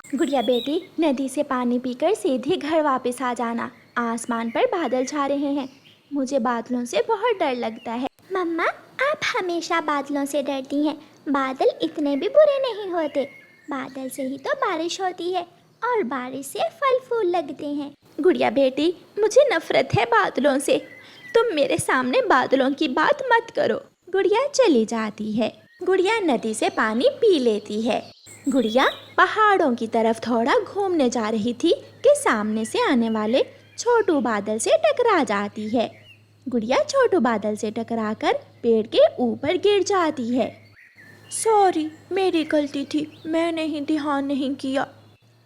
गुड़िया बेटी, नदी से पानी पीकर सीधे घर वापस आ जाना। आसमान पर बादल छा रहे हैं। मुझे बादलों से बहुत डर लगता है। मम्मा, आप हमेशा बादलों से डरती हैं। बादल इतने भी बुरे नहीं होते। बादल से ही तो बारिश होती है और बारिश से फल फूल लगते हैं। गुड़िया बेटी, मुझे नफरत है बादलों से। तुम मेरे सामने बादलों की बात मत करो। गुड़िया चली जाती है। गुड़िया नदी से पानी पी लेती है। गुड़िया पहाड़ों की तरफ थोड़ा घूमने जा रही थी कि सामने से आने वाले छोटू बादल से टकरा जाती है। गुड़िया छोटू बादल से टकराकर पेड़ के ऊपर गिर जाती है। सॉरी, मेरी गलती थी, मैंने ही ध्यान नहीं किया।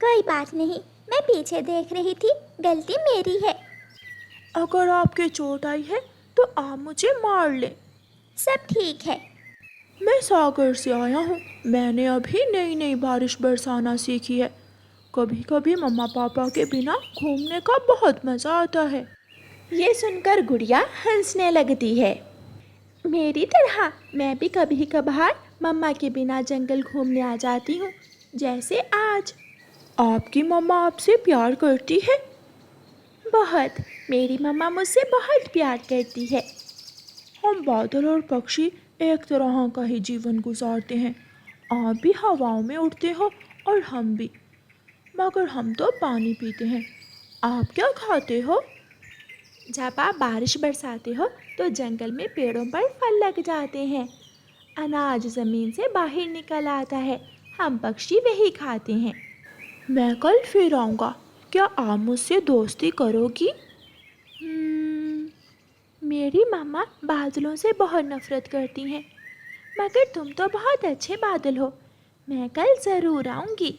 कोई बात नहीं, मैं पीछे देख रही थी, गलती मेरी है। अगर आपके चोट आई है तो आप मुझे मार लें। सब ठीक है। मैं सागर से आया हूँ। मैंने अभी नई नई बारिश बरसाना सीखी है। कभी कभी मम्मा पापा के बिना घूमने का बहुत मज़ा आता है। ये सुनकर गुड़िया हंसने लगती है। मेरी तरह मैं भी कभी कभार मम्मा के बिना जंगल घूमने आ जाती हूँ, जैसे आज। आपकी मम्मा आपसे प्यार करती है? बहुत। मेरी मम्मा मुझसे बहुत प्यार करती है। हम बादल और पक्षी एक तरह का ही जीवन गुजारते हैं। आप भी हवाओं में उड़ते हो और हम भी, मगर हम तो पानी पीते हैं। आप क्या खाते हो? जब आप बारिश बरसाते हो तो जंगल में पेड़ों पर फल लग जाते हैं। अनाज ज़मीन से बाहर निकल आता है। हम पक्षी वही खाते हैं। मैं कल फिर आऊँगा। क्या आप मुझसे दोस्ती करोगी? मेरी मम्मा बादलों से बहुत नफरत करती हैं, मगर तुम तो बहुत अच्छे बादल हो। मैं कल ज़रूर आऊँगी।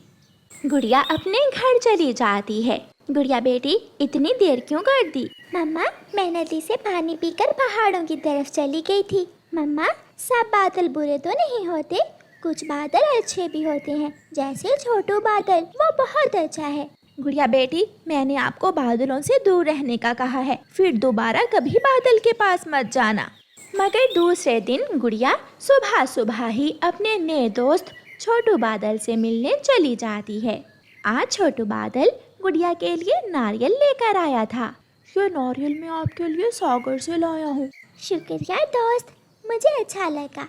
गुड़िया अपने घर चली जाती है। गुड़िया बेटी, इतनी देर क्यों कर दी? मम्मा, मैं नदी से पानी पीकर पहाड़ों की तरफ चली गई थी। मम्मा, सब बादल बुरे तो नहीं होते, कुछ बादल अच्छे भी होते हैं, जैसे छोटू बादल, वो बहुत अच्छा है। गुड़िया बेटी, मैंने आपको बादलों से दूर रहने का कहा है, फिर दोबारा कभी बादल के पास मत जाना। मगर दूसरे दिन गुड़िया सुबह सुबह ही अपने नए दोस्त छोटू बादल से मिलने चली जाती है। आज छोटू बादल गुड़िया के लिए नारियल लेकर आया था। ये नारियल मैं आपके लिए सागर से लाया हूँ। शुक्रिया दोस्त, मुझे अच्छा लगा।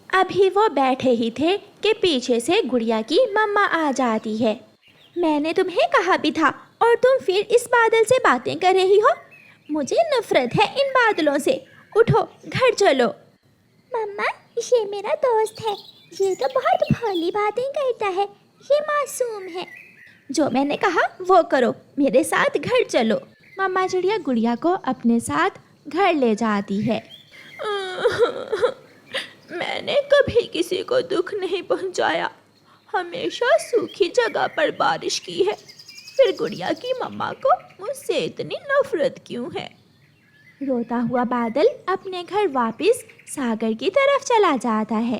अभी वो बैठे ही थे कि पीछे से गुड़िया की मम्मा आ जाती है। मैंने तुम्हें कहा भी था और तुम फिर इस बादल से बातें कर रही हो। मुझे नफरत है इन बादलों से। उठो, घर चलो। मम्मा, ये मेरा दोस्त है, ये तो बहुत भोली बातें करता है, ये मासूम है। जो मैंने कहा वो करो, मेरे साथ घर चलो। मम्मा चिड़िया गुड़िया को अपने साथ घर ले जाती है। मैंने कभी किसी को दुख नहीं पहुंचाया, हमेशा सूखी जगह पर बारिश की है। फिर गुड़िया की मम्मा को मुझसे इतनी नफरत क्यों है? रोता हुआ बादल अपने घर वापस सागर की तरफ चला जाता है।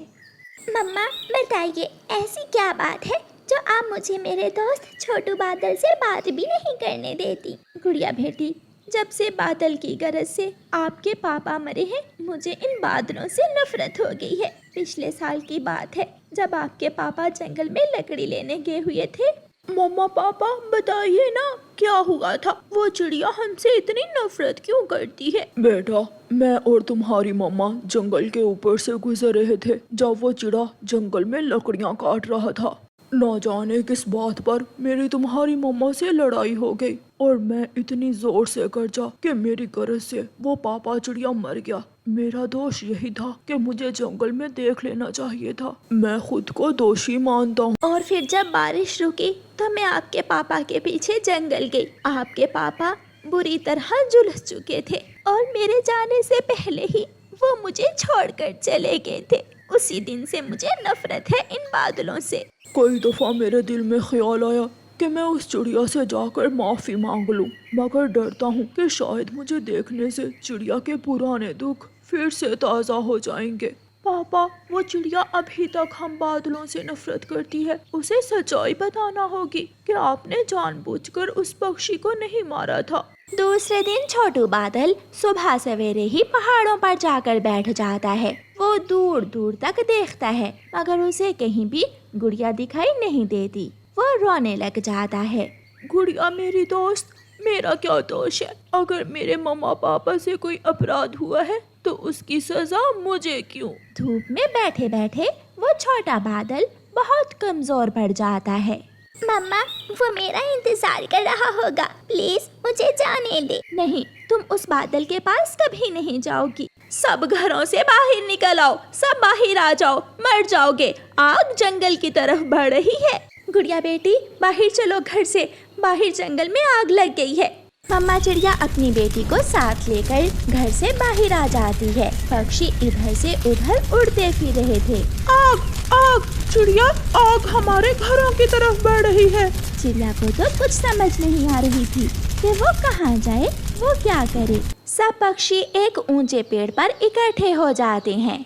मम्मा, बताइए, ऐसी क्या बात है जो आप मुझे मेरे दोस्त छोटू बादल से बात भी नहीं करने देती? गुड़िया बेटी, जब से बादल की गरज से आपके पापा मरे हैं, मुझे इन बादलों से नफरत हो गई है। पिछले साल की बात है, जब आपके पापा जंगल में लकड़ी लेने गए हुए थे। मम्मा पापा, बताइए ना, क्या हुआ था? वो चिड़िया हमसे इतनी नफरत क्यों करती है? बेटा, मैं और तुम्हारी मम्मा जंगल के ऊपर से गुजर रहे थे जब वो चिड़ा जंगल में लकड़ियां काट रहा था। न जाने किस बात पर मेरी तुम्हारी मम्मा से लड़ाई हो गई और मैं इतनी जोर से गरजा कि मेरी गरज से वो पापा चिड़िया मर गया। मेरा दोष यही था कि मुझे जंगल में देख लेना चाहिए था। मैं खुद को दोषी मानता हूँ। और फिर जब बारिश रुकी तो मैं आपके पापा के पीछे जंगल गई। आपके पापा बुरी तरह झुलस चुके थे और मेरे जाने से पहले ही वो मुझे छोड़कर चले गए थे। उसी दिन से मुझे नफरत है इन बादलों से। कई दफा मेरे दिल में ख्याल आया कि मैं उस चिड़िया से जाकर माफी मांग लूं, मगर डरता हूँ कि शायद मुझे देखने से चिड़िया के पुराने दुख फिर से ताज़ा हो जाएंगे। पापा, वो चिड़िया अभी तक हम बादलों से नफरत करती है। उसे सच्चाई बताना होगी कि आपने जानबूझकर उस पक्षी को नहीं मारा था। दूसरे दिन छोटू बादल सुबह सवेरे ही पहाड़ों पर जाकर बैठ जाता है। वो दूर दूर तक देखता है, मगर उसे कहीं भी गुड़िया दिखाई नहीं देती। वो रोने लग जाता है। गुड़िया मेरी दोस्त, मेरा क्या दोष है? अगर मेरे मम्मा पापा से कोई अपराध हुआ है तो उसकी सजा मुझे क्यों? धूप में बैठे बैठे वो छोटा बादल बहुत कमजोर पड़ जाता है। मम्मा, वो मेरा इंतजार कर रहा होगा, प्लीज मुझे जाने दे। नहीं, तुम उस बादल के पास कभी नहीं जाओगी। सब घरों से बाहर निकल आओ, सब बाहर आ जाओ, मर जाओगे। आग जंगल की तरफ बढ़ रही है। गुड़िया बेटी, बाहर चलो घर से, बाहर जंगल में आग लग गई है। मम्मा चिड़िया अपनी बेटी को साथ लेकर घर से बाहर आ जाती है। पक्षी इधर से उधर उड़ते फिर रहे थे। आग आग, चिड़िया, आग हमारे घरों की तरफ बढ़ रही है। चिड़िया को तो कुछ समझ नहीं आ रही थी कि वो कहाँ जाए, वो क्या करे। सब पक्षी एक ऊंचे पेड़ पर इकट्ठे हो जाते हैं।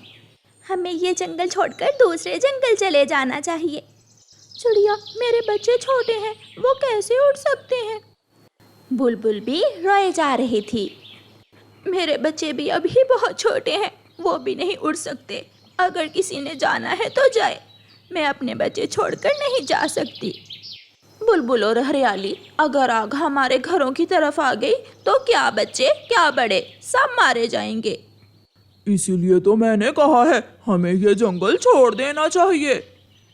हमें ये जंगल छोड़कर दूसरे जंगल चले जाना चाहिए। चिड़िया, मेरे बच्चे छोटे हैं, वो कैसे उड़ सकते हैं? बुलबुल भी रोए जा रही थी। मेरे बच्चे भी अभी बहुत छोटे हैं, वो भी नहीं उड़ सकते। अगर किसी ने जाना है तो जाए, मैं अपने बच्चे छोड़कर नहीं जा सकती। बुलबुल और हरियाली, अगर आग हमारे घरों की तरफ आ गई तो क्या बच्चे क्या बड़े सब मारे जाएंगे। इसीलिए तो मैंने कहा है हमें ये जंगल छोड़ देना चाहिए।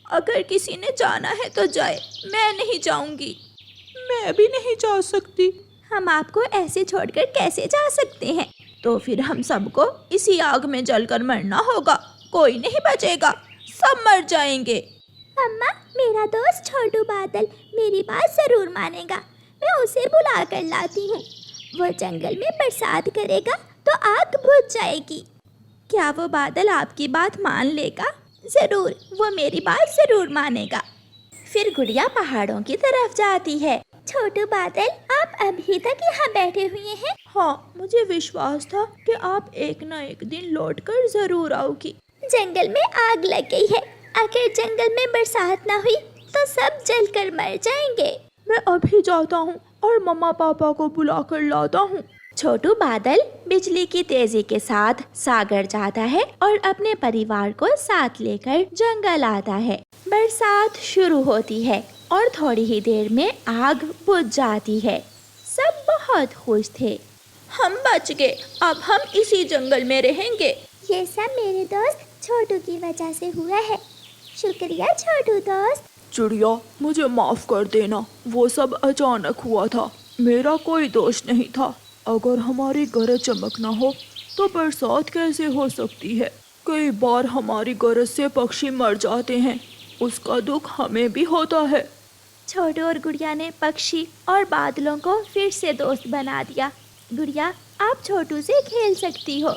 अगर किसी ने जाना है तो जाए, मैं नहीं जाऊंगी। मैं भी नहीं जा सकती। हम आपको ऐसे छोड़कर कैसे जा सकते हैं? तो फिर हम सबको इसी आग में जलकर मरना होगा, कोई नहीं बचेगा, सब मर जाएंगे। मम्मा, मेरा दोस्त छोटू बादल मेरी बात जरूर मानेगा। मैं उसे बुला कर लाती हूँ। वो जंगल में बरसात करेगा तो आग बुझ जाएगी। क्या वो बादल आपकी बात मान लेगा? जरूर, वो मेरी बात जरूर मानेगा। फिर गुड़िया पहाड़ों की तरफ जाती है। छोटू बादल, आप अभी तक यहाँ बैठे हुए हैं? हाँ, मुझे विश्वास था कि आप एक न एक दिन लौटकर जरूर आओगी। जंगल में आग लग गई है। अगर जंगल में बरसात ना हुई तो सब जलकर मर जाएंगे। मैं अभी जाता हूँ और मम्मा पापा को बुला कर लाता हूँ। छोटू बादल बिजली की तेजी के साथ सागर जाता है और अपने परिवार को साथ लेकर जंगल आता है। बरसात शुरू होती है और थोड़ी ही देर में आग बुझ जाती है। सब बहुत खुश थे। हम बच गए, अब हम इसी जंगल में रहेंगे। ये सब मेरे दोस्त छोटू की वजह से हुआ है। शुक्रिया छोटू दोस्त। चिड़िया, मुझे माफ कर देना, वो सब अचानक हुआ था, मेरा कोई दोष नहीं था। अगर हमारी गरज चमक ना हो तो बरसात कैसे हो सकती है? कई बार हमारी गरज से पक्षी मर जाते हैं, उसका दुख हमें भी होता है। छोटू और गुड़िया ने पक्षी और बादलों को फिर से दोस्त बना दिया। गुड़िया, आप छोटू से खेल सकती हो।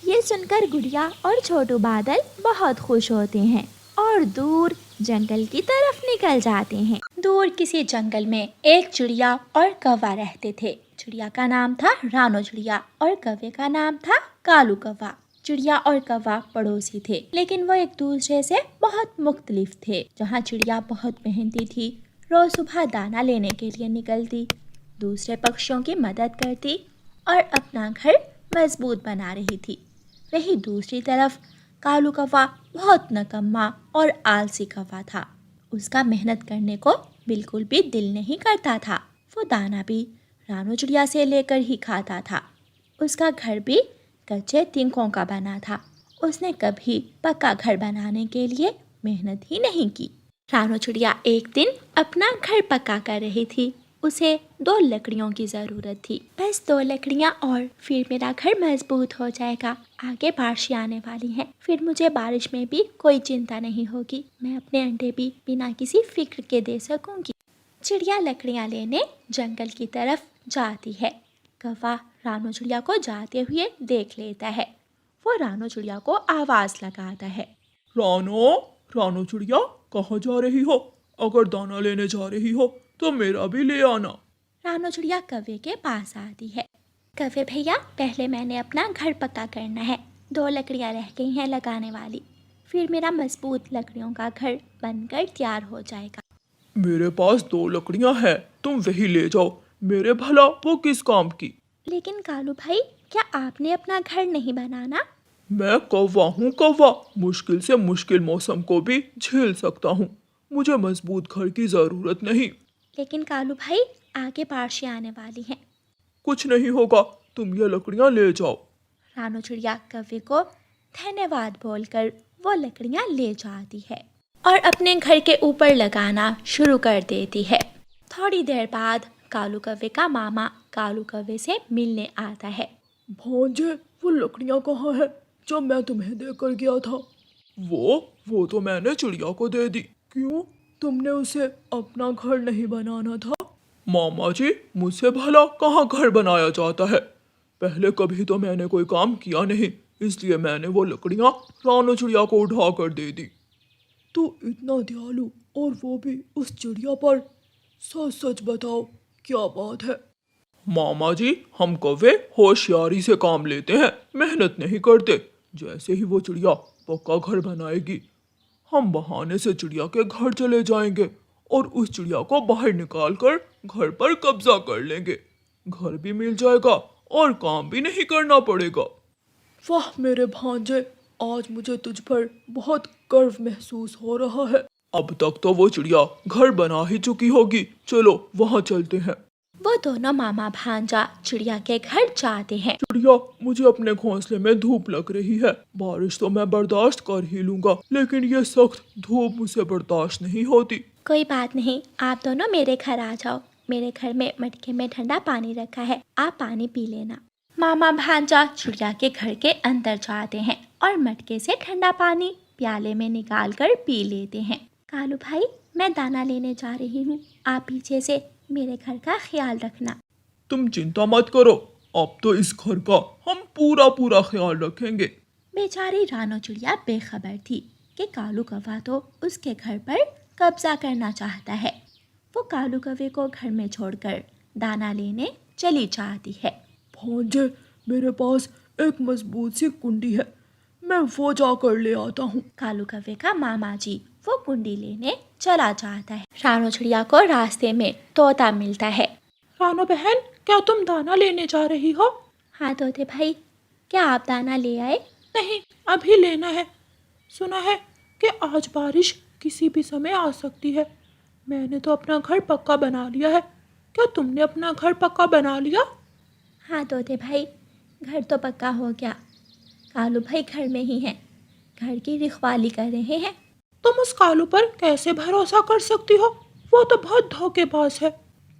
ये सुनकर गुड़िया और छोटू बादल बहुत खुश होते हैं और दूर जंगल की तरफ निकल जाते हैं। दूर किसी जंगल में एक चिड़िया और कौवा रहते थे। चिड़िया का नाम था रानो चिड़िया और कौवे का नाम था कालू कौवा। चिड़िया और कौवा पड़ोसी थे, लेकिन वो एक दूसरे से बहुत मुख्तलिफ थे। जहाँ चिड़िया बहुत मेहनती थी, रोज सुबह दाना लेने के लिए निकलती, दूसरे पक्षियों की मदद करती और अपना घर मजबूत बना रही थी, वहीं दूसरी तरफ कालू कौवा बहुत नकम्मा और आलसी कौवा था। उसका मेहनत करने को बिल्कुल भी दिल नहीं करता था। वो दाना भी रानो चिड़िया से लेकर ही खाता था। उसका घर भी कच्चे तिनकों का बना था। उसने कभी पक्का घर बनाने के लिए मेहनत ही नहीं की। रानो चिड़िया एक दिन अपना घर पक्का कर रही थी। उसे 2 लकड़ियों की ज़रूरत थी, बस 2 लकड़ियाँ और फिर मेरा घर मजबूत हो जाएगा। आगे बारिश आने वाली है, फिर मुझे बारिश में भी कोई चिंता नहीं होगी। मैं अपने अंडे भी बिना किसी फिक्र के दे सकूंगी। चिड़िया लकड़ियाँ लेने जंगल की तरफ जाती है। कौवा रानो चिड़िया को जाते हुए देख लेता है। वो रानो चिड़िया को आवाज़ लगाता है, रानो चिड़िया, कहाँ जा रही हो? अगर दाना लेने जा रही हो तो मेरा भी ले आना। रानो चिड़िया कौवे के पास आती है। कौवे भैया, पहले मैंने अपना घर पक्का करना है। 2 लकड़ियाँ रह गई हैं लगाने वाली, फिर मेरा मजबूत लकड़ियों का घर बनकर तैयार हो जाएगा। मेरे पास 2 लकड़ियाँ हैं, तुम वही ले जाओ। मेरे भला वो किस काम की? लेकिन कालू भाई, क्या आपने अपना घर नहीं बनाना? मैं कौवा हूँ कौवा, मुश्किल से मुश्किल मौसम को भी झेल सकता हूँ। मुझे मजबूत घर की जरूरत नहीं। लेकिन कालू भाई आगे बारिशें आने वाली हैं। कुछ नहीं होगा, तुम ये लकड़ियाँ ले जाओ। रानू चिड़िया कौवे को धन्यवाद बोलकर वो लकड़ियाँ ले जाती है और अपने घर के ऊपर लगाना शुरू कर देती है। थोड़ी देर बाद कालू कौवे का मामा कालू कौवे से मिलने आता है। भांजे, वो लकड़ियाँ कहाँ है जो मैं तुम्हें देकर गया था? वो तो मैंने चिड़िया को दे दी। क्यों, तुमने उसे अपना घर नहीं बनाना था? मामा जी, मुझसे भला कहाँ घर बनाया जाता है? पहले कभी तो मैंने कोई काम किया नहीं, इसलिए मैंने वो लकड़ियाँ रानू चिड़िया को उठा कर दे दी। तू इतना दयालु, और वो भी उस चिड़िया पर। सच सच बताओ, क्या बात है? मामा जी, हम कौवे होशियारी से काम लेते हैं, मेहनत नहीं करते। जैसे ही वो चिड़िया पक्का घर बनाएगी, हम बहाने से चिड़िया के घर चले जाएंगे और उस चिड़िया को बाहर निकाल कर घर पर कब्जा कर लेंगे। घर भी मिल जाएगा और काम भी नहीं करना पड़ेगा। वाह मेरे भांजे, आज मुझे तुझ पर बहुत गर्व महसूस हो रहा है। अब तक तो वो चिड़िया घर बना ही चुकी होगी, चलो वहाँ चलते हैं। वो दोनों मामा भांजा चिड़िया के घर जाते हैं। चिड़िया, मुझे अपने घोंसले में धूप लग रही है। बारिश तो मैं बर्दाश्त कर ही लूंगा, लेकिन ये सख्त धूप मुझसे बर्दाश्त नहीं होती। कोई बात नहीं, आप दोनों मेरे घर आ जाओ। मेरे घर में मटके में ठंडा पानी रखा है, आप पानी पी लेना। मामा भांजा चिड़िया के घर के अंदर जाते हैं और मटके से ठंडा पानी प्याले में निकाल कर पी लेते हैं। कालू भाई, मैं दाना लेने जा रही हूँ, आप पीछे से मेरे घर का ख्याल रखना। तुम चिंता मत करो, अब तो इस घर का हम पूरा ख्याल रखेंगे। बेचारी रानो चिड़िया बेखबर थी कि कालू कौवा तो उसके घर पर कब्जा करना चाहता है। वो कालू कौवे को घर में छोड़कर दाना लेने चली जाती है। भांजे, मेरे पास एक मजबूत सी कुंडी है, मैं वो जाकर ले आता हूँ। कालू कौवे का मामा जी वो कुंडी लेने चला जाता है। रानो चिड़िया को रास्ते में तोता मिलता है। रानो बहन, क्या तुम दाना लेने जा रही हो? हाँ तोते भाई, क्या आप दाना ले आए? नहीं, अभी लेना है। सुना है कि आज बारिश किसी भी समय आ सकती है। मैंने तो अपना घर पक्का बना लिया है। क्या तुमने अपना घर पक्का बना लिया? हाँ तोते भाई, घर तो पक्का हो गया। कालू भाई घर में ही हैं, घर की रखवाली कर रहे हैं। तुम उस कालू पर कैसे भरोसा कर सकती हो? वो तो बहुत धोखेबाज है।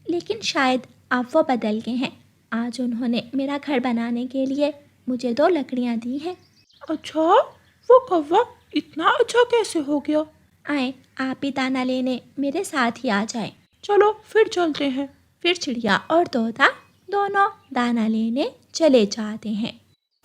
लेकिन शायद अब वो बदल गए हैं। आज उन्होंने मेरा घर बनाने के लिए मुझे 2 लकड़ियाँ दी हैं। अच्छा, वो कौवा इतना अच्छा कैसे हो गया? आए, आप भी दाना लेने मेरे साथ ही आ जाएं। चलो फिर चलते हैं। फिर चिड़िया और तोता दोनों दाना लेने चले जाते हैं।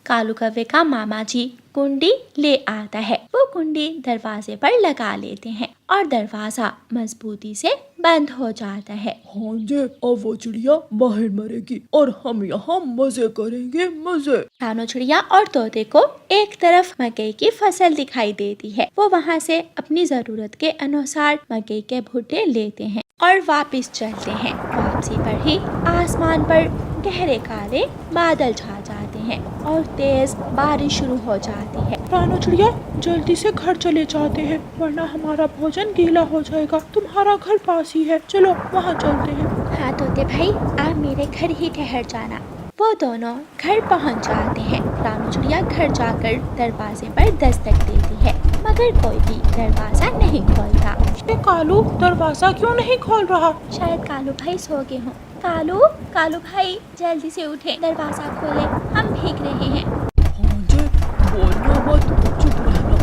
कालू कौवे का मामा जी कुंडी ले आता है। वो कुंडी दरवाजे पर लगा लेते हैं और दरवाजा मजबूती से बंद हो जाता है। भांजे, अब वो चिड़िया बाहर मरेगी और हम यहाँ मजे करेंगे, मजे। रानो चिड़िया और तोते को एक तरफ मकई की फसल दिखाई देती है। वो वहाँ से अपनी जरूरत के अनुसार मकई के भुट्टे लेते हैं और वापस चलते हैं। वापसी पर ही आसमान पर गहरे काले बादल छा जाते हैं और तेज बारिश शुरू हो जाती है। रानो चिड़िया, जल्दी से घर चले जाते हैं, वरना हमारा भोजन गीला हो जाएगा। तुम्हारा घर पास ही है, चलो वहाँ चलते हैं। हाँ तोते भाई, आप मेरे घर ही ठहर जाना। वो दोनों घर पहुँच जाते हैं। रानो चिड़िया घर जाकर दरवाजे पर दस्तक देती है, मगर कोई भी दरवाजा नहीं खोलता। ये कालू दरवाजा क्यों नहीं खोल रहा? शायद कालू भाई सो गए हों। कालू भाई, जल्दी से उठे, दरवाजा खोले, हम भीग रहे हैं। भांजे, बोलना मत, चुप रहना।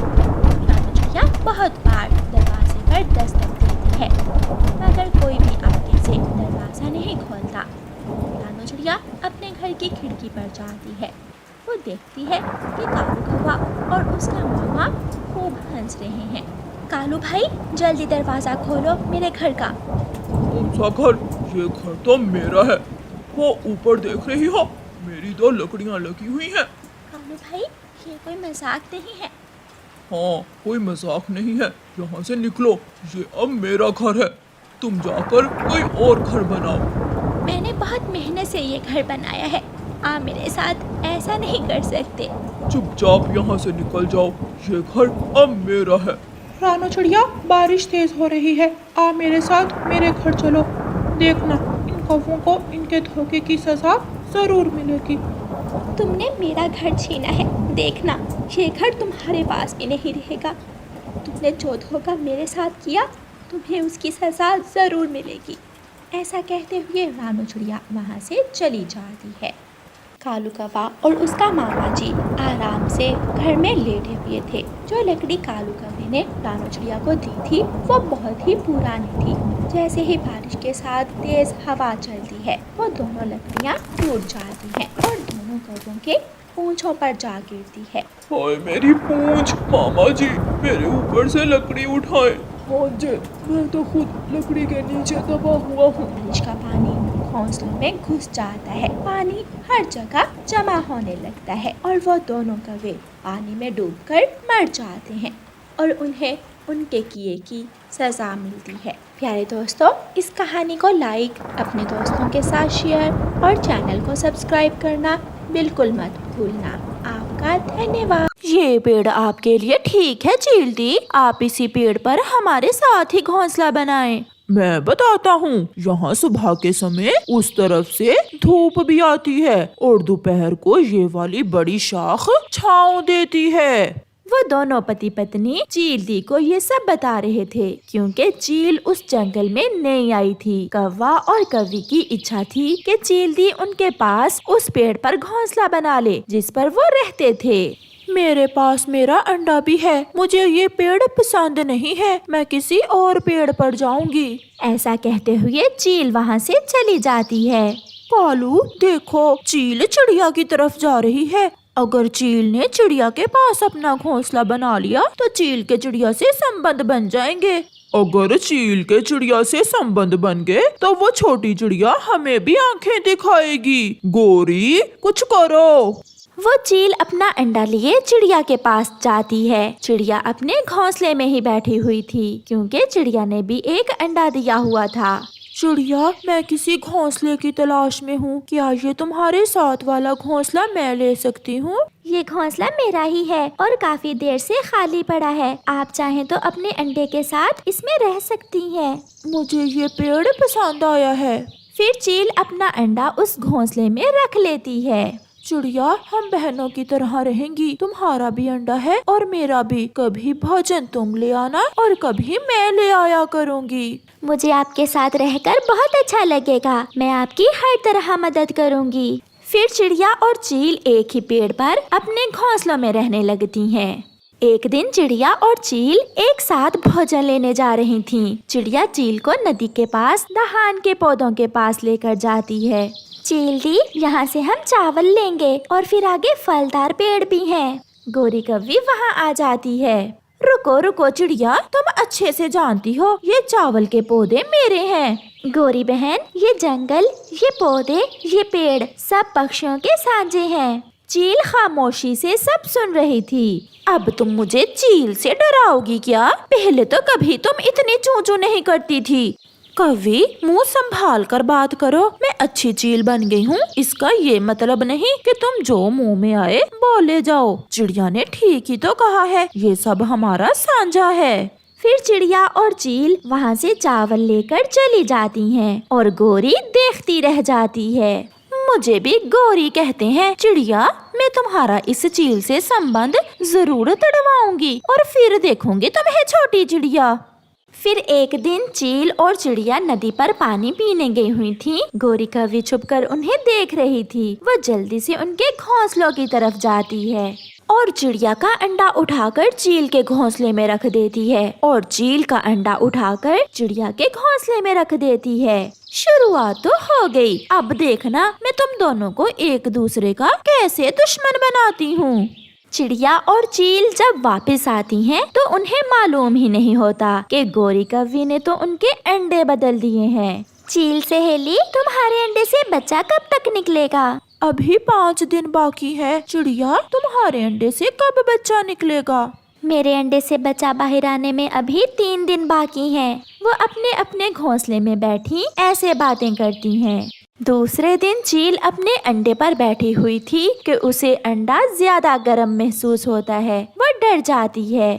रानो चिड़िया बहुत बार दरवाजे पर दस्तक देती है, मगर कोई भी आगे से दरवाजा नहीं खोलता। रानो चिड़िया अपने घर की खिड़की पर जाती है। वो देखती है कि कालू कौवा और उसका मामा खूब हंस रहे हैं। कालू भाई, जल्दी दरवाजा खोलो मेरे घर का। कौन सा घर? ये घर तो मेरा है। वो ऊपर देख रही हो, मेरी 2 लकड़ियाँ लगी हुई हैं। कालू भाई, ये कोई मजाक नहीं है। हाँ, कोई मजाक नहीं है। यहाँ से निकलो, ये अब मेरा घर है। तुम जाकर कोई और घर बनाओ। मैंने बहुत मेहनत से ये घर बनाया है, आप मेरे साथ ऐसा नहीं कर सकते। चुपचाप यहाँ से निकल जाओ, ये घर अब मेरा है। रानो चिड़िया, बारिश तेज हो रही है, आ मेरे साथ मेरे घर चलो। देखना, इन कौवों को इनके धोखे की सजा जरूर मिलेगी। तुमने मेरा घर छीना है, देखना ये घर तुम्हारे पास भी नहीं रहेगा। तुमने जो धोखा मेरे साथ किया, तुम्हें उसकी सज़ा ज़रूर मिलेगी। ऐसा कहते हुए रानो चिड़िया वहाँ से चली जाती है। कालू कौवा और उसका मामा जी आराम से घर में लेटे हुए थे। जो लकड़ी कालू कौवे ने रानो चिड़िया को दी थी वो बहुत ही पुरानी थी। जैसे ही बारिश के साथ तेज हवा चलती है वो दोनों लकड़ियाँ टूट जाती हैं और दोनों कौवों के पूंछों पर जा गिरती है। हाय मेरी पूंछ, मामा जी मेरे ऊपर से लकड़ी उठाएं। हाँ जी, मैं तो खुद लकड़ी के नीचे दबा हुआ हूँ। बारिश का पानी घोंसलों में घुस जाता है, पानी हर जगह जमा होने लगता है और वो दोनों कौवे पानी में डूबकर मर जाते हैं और उन्हें उनके किए की सज़ा मिलती है। प्यारे दोस्तों, इस कहानी को लाइक, अपने दोस्तों के साथ शेयर और चैनल को सब्सक्राइब करना बिल्कुल मत भूलना। आपका धन्यवाद। ये पेड़ आपके लिए ठीक है चील दी, आप इसी पेड़ पर हमारे साथ ही घोंसला बनाएं। मैं बताता हूँ, यहाँ सुबह के समय उस तरफ से धूप भी आती है और दोपहर को ये वाली बड़ी शाख छाँव देती है। वो दोनों पति पत्नी चील दी को ये सब बता रहे थे क्योंकि चील उस जंगल में नई आई थी। कौवा और कौवी की इच्छा थी कि चील दी उनके पास उस पेड़ पर घोंसला बना ले जिस पर वो रहते थे। मेरे पास मेरा अंडा भी है, मुझे ये पेड़ पसंद नहीं है, मैं किसी और पेड़ पर जाऊंगी। ऐसा कहते हुए चील वहाँ से चली जाती है। कालू देखो, चील चिड़िया की तरफ जा रही है। अगर चील ने चिड़िया के पास अपना घोंसला बना लिया तो चील के चिड़िया से संबंध बन जाएंगे। अगर चील के चिड़िया से संबंध बन गए तो वो छोटी चिड़िया हमें भी आंखें दिखाएगी। गोरी कुछ करो। वो चील अपना अंडा लिए चिड़िया के पास जाती है। चिड़िया अपने घोंसले में ही बैठी हुई थी क्योंकि चिड़िया ने भी एक अंडा दिया हुआ था। चिड़िया, मैं किसी घोंसले की तलाश में हूँ, क्या ये तुम्हारे साथ वाला घोंसला मैं ले सकती हूँ? ये घोंसला मेरा ही है और काफी देर से खाली पड़ा है। आप चाहें तो अपने अंडे के साथ इसमें रह सकती हैं। मुझे ये पेड़ पसंद आया है। फिर चील अपना अंडा उस घोंसले में रख लेती है। चिड़िया, हम बहनों की तरह रहेंगी, तुम्हारा भी अंडा है और मेरा भी। कभी भोजन तुम ले आना और कभी मैं ले आया करूँगी। मुझे आपके साथ रहकर बहुत अच्छा लगेगा, मैं आपकी हर तरह मदद करूँगी। फिर चिड़िया और चील एक ही पेड़ पर अपने घोंसलों में रहने लगती हैं। एक दिन चिड़िया और चील एक साथ भोजन लेने जा रही थीं। चिड़िया चील को नदी के पास दहान के पौधों के पास लेकर जाती है। चील दी, यहाँ से हम चावल लेंगे और फिर आगे फलदार पेड़ भी हैं। गोरी कौवी वहाँ आ जाती है। रुको रुको चिड़िया, तुम अच्छे से जानती हो ये चावल के पौधे मेरे हैं। गोरी बहन, ये जंगल, ये पौधे, ये पेड़ सब पक्षियों के साझे हैं। चील खामोशी से सब सुन रही थी। अब तुम मुझे चील से डराओगी क्या? पहले तो कभी तुम इतनी चूं-चूं नहीं करती थी। कौवी, मुंह संभाल कर बात करो। मैं अच्छी चील बन गई हूँ, इसका ये मतलब नहीं कि तुम जो मुंह में आए बोले जाओ। चिड़िया ने ठीक ही तो कहा है, ये सब हमारा साझा है। फिर चिड़िया और चील वहाँ से चावल लेकर चली जाती हैं और गोरी देखती रह जाती है। मुझे भी गोरी कहते हैं। चिड़िया, मैं तुम्हारा इस चील से संबंध जरूर तड़वाऊंगी और फिर देखूंगी तुम्हें छोटी चिड़िया। फिर एक दिन चील और चिड़िया नदी पर पानी पीने गई हुई थी। गोरी कौवी छुपकर उन्हें देख रही थी। वह जल्दी से उनके घोंसलों की तरफ जाती है और चिड़िया का अंडा उठाकर चील के घोंसले में रख देती है और चील का अंडा उठाकर चिड़िया के घोंसले में रख देती है। शुरुआत तो हो गई, अब देखना मैं तुम दोनों को एक दूसरे का कैसे दुश्मन बनाती हूँ। चिड़िया और चील जब वापस आती हैं तो उन्हें मालूम ही नहीं होता कि गोरी कौवी ने तो उनके अंडे बदल दिए हैं। चील सहेली, तुम्हारे अंडे से बच्चा कब तक निकलेगा? अभी 5 दिन बाकी है। चिड़िया, तुम्हारे अंडे से कब बच्चा निकलेगा? मेरे अंडे से बच्चा बाहर आने में अभी 3 दिन बाकी हैं। वो अपने अपने घोंसले में बैठी ऐसे बातें करती हैं। दूसरे दिन चील अपने अंडे पर बैठी हुई थी कि उसे अंडा ज्यादा गर्म महसूस होता है। वो डर जाती है।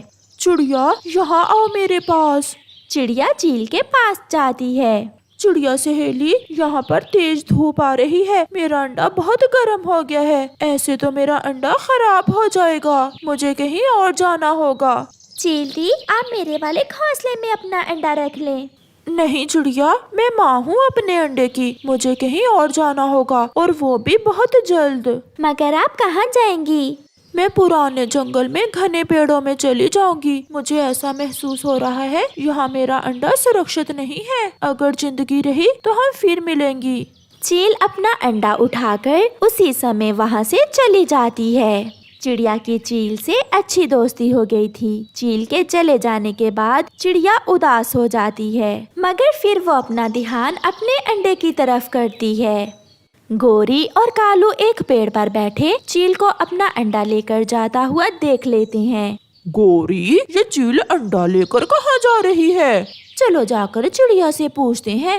चिड़िया यहाँ आओ मेरे पास। चिड़िया चील के पास जाती है। चिड़िया सहेली, यहाँ पर तेज धूप आ रही है, मेरा अंडा बहुत गर्म हो गया है, ऐसे तो मेरा अंडा खराब हो जाएगा, मुझे कहीं और जाना होगा। चील दी, आप मेरे वाले घोंसले में अपना अंडा रख लें। नहीं चिड़िया, मैं माँ हूँ अपने अंडे की, मुझे कहीं और जाना होगा और वो भी बहुत जल्द। मगर आप कहाँ जाएंगी? मैं पुराने जंगल में घने पेड़ों में चली जाऊंगी। मुझे ऐसा महसूस हो रहा है यहाँ मेरा अंडा सुरक्षित नहीं है। अगर जिंदगी रही तो हम फिर मिलेंगी। चील अपना अंडा उठाकर उसी समय वहाँ से चली जाती है। चिड़िया की चील से अच्छी दोस्ती हो गई थी। चील के चले जाने के बाद चिड़िया उदास हो जाती है, मगर फिर वो अपना ध्यान अपने अंडे की तरफ करती है। गोरी और कालू एक पेड़ पर बैठे चील को अपना अंडा लेकर जाता हुआ देख लेते हैं। गोरी, ये चील अंडा लेकर कहाँ जा रही है? चलो जाकर चिड़िया से पूछते हैं।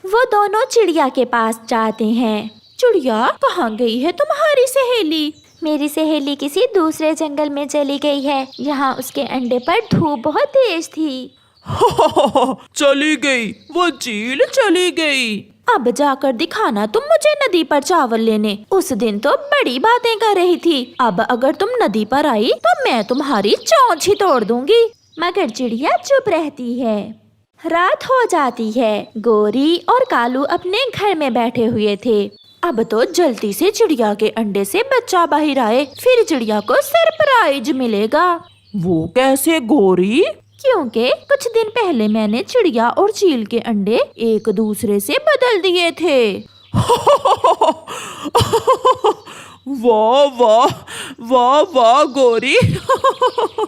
वो दोनों चिड़िया के पास जाते हैं। चिड़िया, कहाँ गई है तुम्हारी सहेली? मेरी सहेली किसी दूसरे जंगल में चली गई है। यहाँ उसके अंडे पर धूप बहुत तेज थी। चली गई, वो चील चली गई। अब जाकर दिखाना तुम मुझे नदी पर चावल लेने। उस दिन तो बड़ी बातें कर रही थी, अब अगर तुम नदी पर आई तो मैं तुम्हारी चोंच ही तोड़ दूंगी। मगर चिड़िया चुप रहती है। रात हो जाती है। गोरी और कालू अपने घर में बैठे हुए थे। अब तो जल्दी से चिड़िया के अंडे से बच्चा बाहर आए, फिर चिड़िया को सरप्राइज मिलेगा। वो कैसे गोरी? क्योंकि कुछ दिन पहले मैंने चिड़िया और चील के अंडे एक दूसरे से बदल दिए थे। वाह वाह वाह वाह गोरी,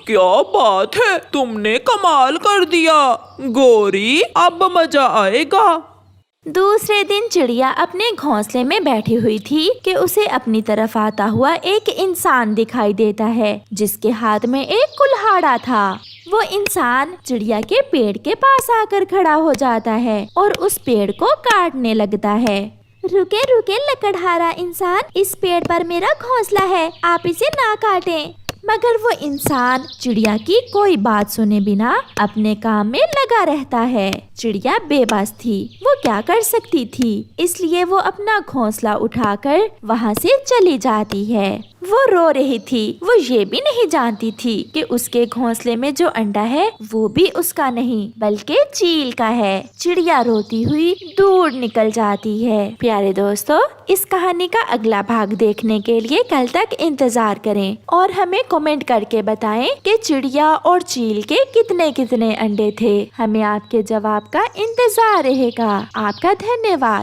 क्या बात है, तुमने कमाल कर दिया। गोरी, अब मजा आएगा। दूसरे दिन चिड़िया अपने घोंसले में बैठी हुई थी कि उसे अपनी तरफ आता हुआ एक इंसान दिखाई देता है, जिसके हाथ में एक कुल्हाड़ा था। वो इंसान चिड़िया के पेड़ के पास आकर खड़ा हो जाता है और उस पेड़ को काटने लगता है। रुके रुके लकड़हारा इंसान, इस पेड़ पर मेरा घोंसला है, आप इसे ना काटें। मगर वो इंसान चिड़िया की कोई बात सुने बिना अपने काम में लगा रहता है। चिड़िया बेबस थी, वो क्या कर सकती थी, इसलिए वो अपना घोंसला उठाकर वहाँ से चली जाती है। वो रो रही थी। वो ये भी नहीं जानती थी कि उसके घोंसले में जो अंडा है वो भी उसका नहीं बल्कि चील का है। चिड़िया रोती हुई दूर निकल जाती है। प्यारे दोस्तों, इस कहानी का अगला भाग देखने के लिए कल तक इंतजार करें और हमें कमेंट करके बताएं कि चिड़िया और चील के कितने कितने अंडे थे। हमें आपके जवाब का इंतजार रहेगा। आपका धन्यवाद।